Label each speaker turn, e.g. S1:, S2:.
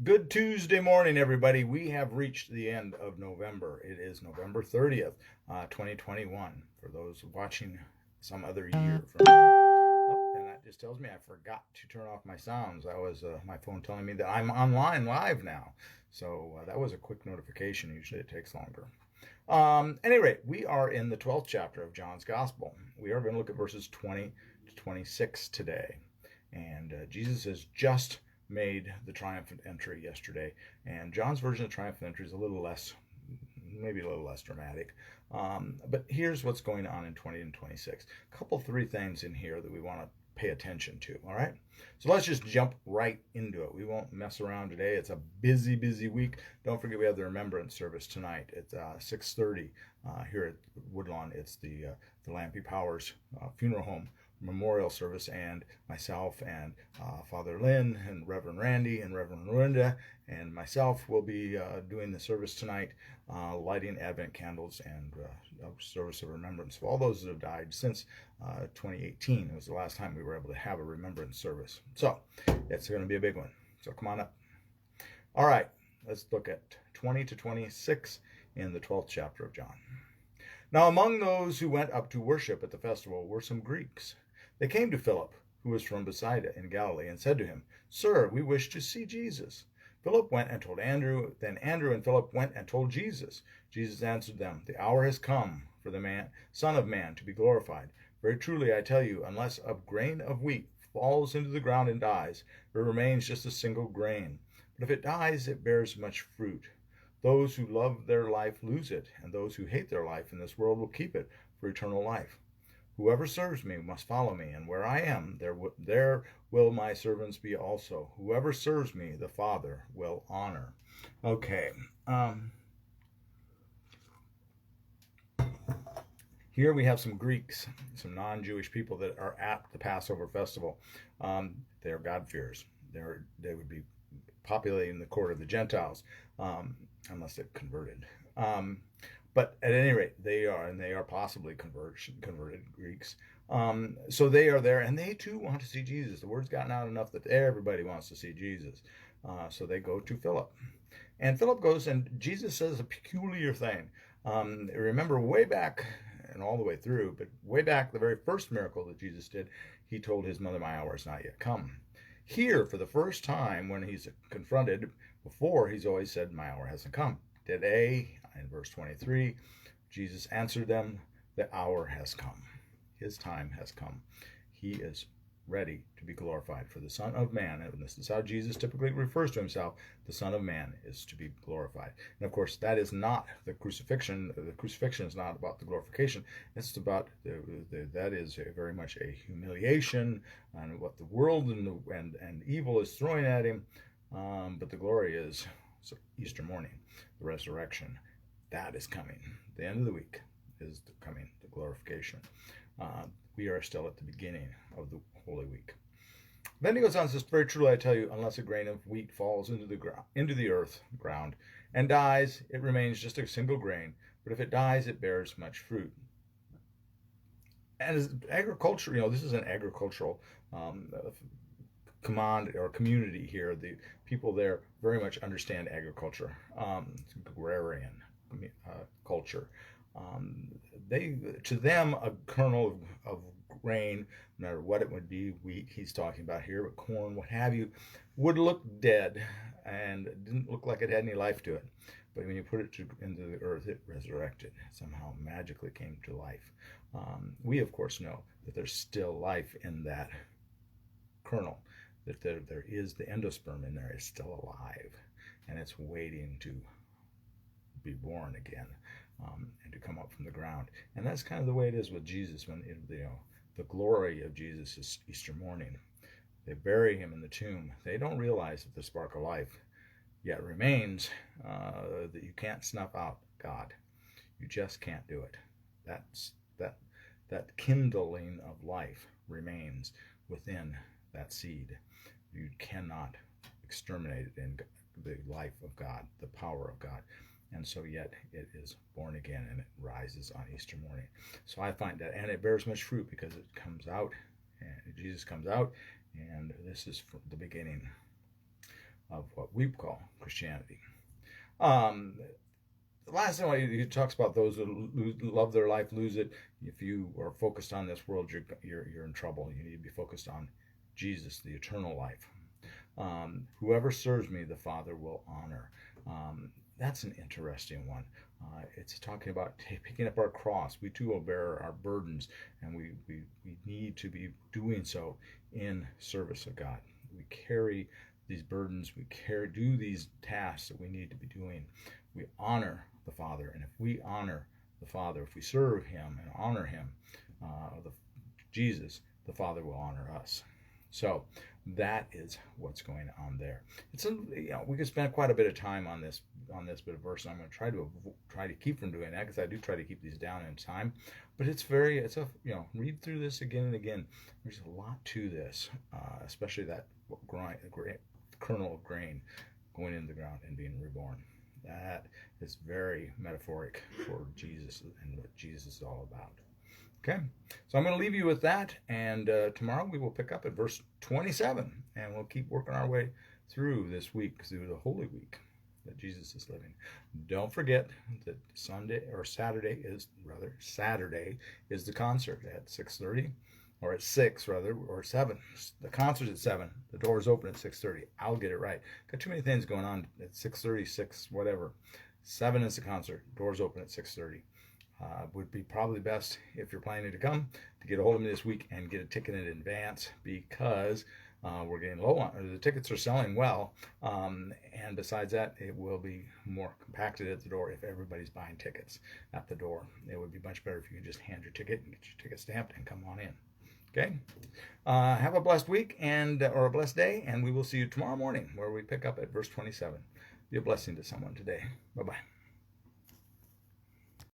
S1: Good Tuesday morning, everybody. We have reached the end of November. It is November 30th, 2021. For those watching some other year from and that just tells me I forgot to turn off my sounds. That was my phone telling me that I'm online live now. So that was a quick notification. Usually it takes longer. Anyway, we are in the 12th chapter of John's Gospel. We are going to look at verses 20 to 26 today. And Jesus has just made the triumphant entry yesterday. And John's version of triumphant entry is a little less, maybe a little less dramatic. But here's what's going on in 20 and 26. A couple, three things in here that we want to pay attention to. All right. So let's just jump right into it. We won't mess around today. It's a busy, busy week. Don't forget we have the remembrance service tonight at 6:30 here at Woodlawn. It's the Lampe Powers Funeral Home memorial service, and myself and Father Lynn and Reverend Randy and Reverend Lorinda and myself will be doing the service tonight, lighting Advent candles and a service of remembrance of all those that have died since 2018. It was the last time we were able to have a remembrance service. So it's going to be a big one. So come on up. All right, let's look at 20 to 26 in the 12th chapter of John. Now, among those who went up to worship at the festival were some Greeks. They came to Philip, who was from Bethsaida in Galilee, and said to him, Sir, we wish to see Jesus. Philip went and told Andrew. Then Andrew and Philip went and told Jesus. Jesus answered them, The hour has come for the Son of Man to be glorified. Very truly I tell you, unless a grain of wheat falls into the ground and dies, there remains just a single grain. But if it dies, it bears much fruit. Those who love their life lose it, and those who hate their life in this world will keep it for eternal life. Whoever serves me must follow me, and where I am, there will my servants be also. Whoever serves me, the Father will honor. Okay. Here we have some Greeks, some non-Jewish people that are at the Passover festival. They're God-fearers. They would be populating the court of the Gentiles, unless they're converted. But at any rate, they are possibly converted Greeks. So they are there, and they too want to see Jesus. The word's gotten out enough that everybody wants to see Jesus. So they go to Philip. And Philip goes, and Jesus says a peculiar thing. Remember, way back, and all the way through, but way back, the very first miracle that Jesus did, he told his mother, My hour has not yet come. Here, for the first time, when he's confronted, before he's always said, My hour hasn't come. Today, in verse 23, Jesus answered them, The hour has come. His time has come. He is ready to be glorified. For the Son of Man, and this is how Jesus typically refers to himself, the Son of Man is to be glorified. And of course, that is not the crucifixion. The crucifixion is not about the glorification. It's about that is very much a humiliation and what the world and evil is throwing at him. But the glory is Easter morning, the resurrection. That is coming. The end of the week is coming, the glorification. We are still at the beginning of the Holy Week. Then he goes on and says, Very truly I tell you, unless a grain of wheat falls into the ground, and dies, it remains just a single grain. But if it dies, it bears much fruit. And as agriculture, this is an agricultural command or community here. The people there very much understand agriculture, agrarian culture. To them, a kernel of grain, no matter what it would be, wheat he's talking about here, but corn, what have you, would look dead and didn't look like it had any life to it. But when you put it into the earth, it resurrected, somehow magically came to life. We, of course, know that there's still life in that kernel, that there is the endosperm in there is still alive, and it's waiting to be born again, and to come up from the ground. And that's kind of the way it is with Jesus. When the glory of Jesus is Easter morning, they bury him in the tomb. They don't realize that the spark of life yet remains, that you can't snuff out God. You just can't do it. That kindling of life remains within that seed. You cannot exterminate it in the life of God, the power of God. And so yet it is born again, and it rises on Easter morning. So I find that, and it bears much fruit because it comes out, and Jesus comes out, and this is the beginning. of what we call Christianity. The last thing he talks about those who love their life lose it. If you are focused on this world, you're in trouble. You need to be focused on Jesus, the eternal life. Whoever serves me, the Father will honor. That's an interesting one. It's talking about picking up our cross. We too will bear our burdens, and we need to be doing so in service of God. We carry these burdens. We do these tasks that we need to be doing. We honor the Father, and if we honor the Father, if we serve Him and honor Him, Jesus, the Father will honor us. So that is what's going on there. It's we could spend quite a bit of time on this bit of verse. I'm going to try to keep from doing that, because I do try to keep these down in time. But read through this again and again. There's a lot to this, especially that kernel of grain going into the ground and being reborn. That is very metaphoric for Jesus and what Jesus is all about. Okay, so I'm going to leave you with that, and tomorrow we will pick up at verse 27, and we'll keep working our way through this week, through the Holy Week that Jesus is living. Don't forget that Saturday is the concert at 6:30, or at 6 rather, or 7. The concert's at 7. The doors open at 6:30. I'll get it right. Got too many things going on at 6:30, 6 whatever. 7 is the concert. Doors open at 6:30. Would be probably best, if you're planning to come, to get a hold of me this week and get a ticket in advance, because we're getting low on the tickets. Are selling well, and besides that, it will be more compacted at the door if everybody's buying tickets at the door. It would be much better if you could just hand your ticket and get your ticket stamped and come on in. Okay, have a blessed week or a blessed day, and we will see you tomorrow morning, where we pick up at verse 27. Be a blessing to someone today. Bye-bye.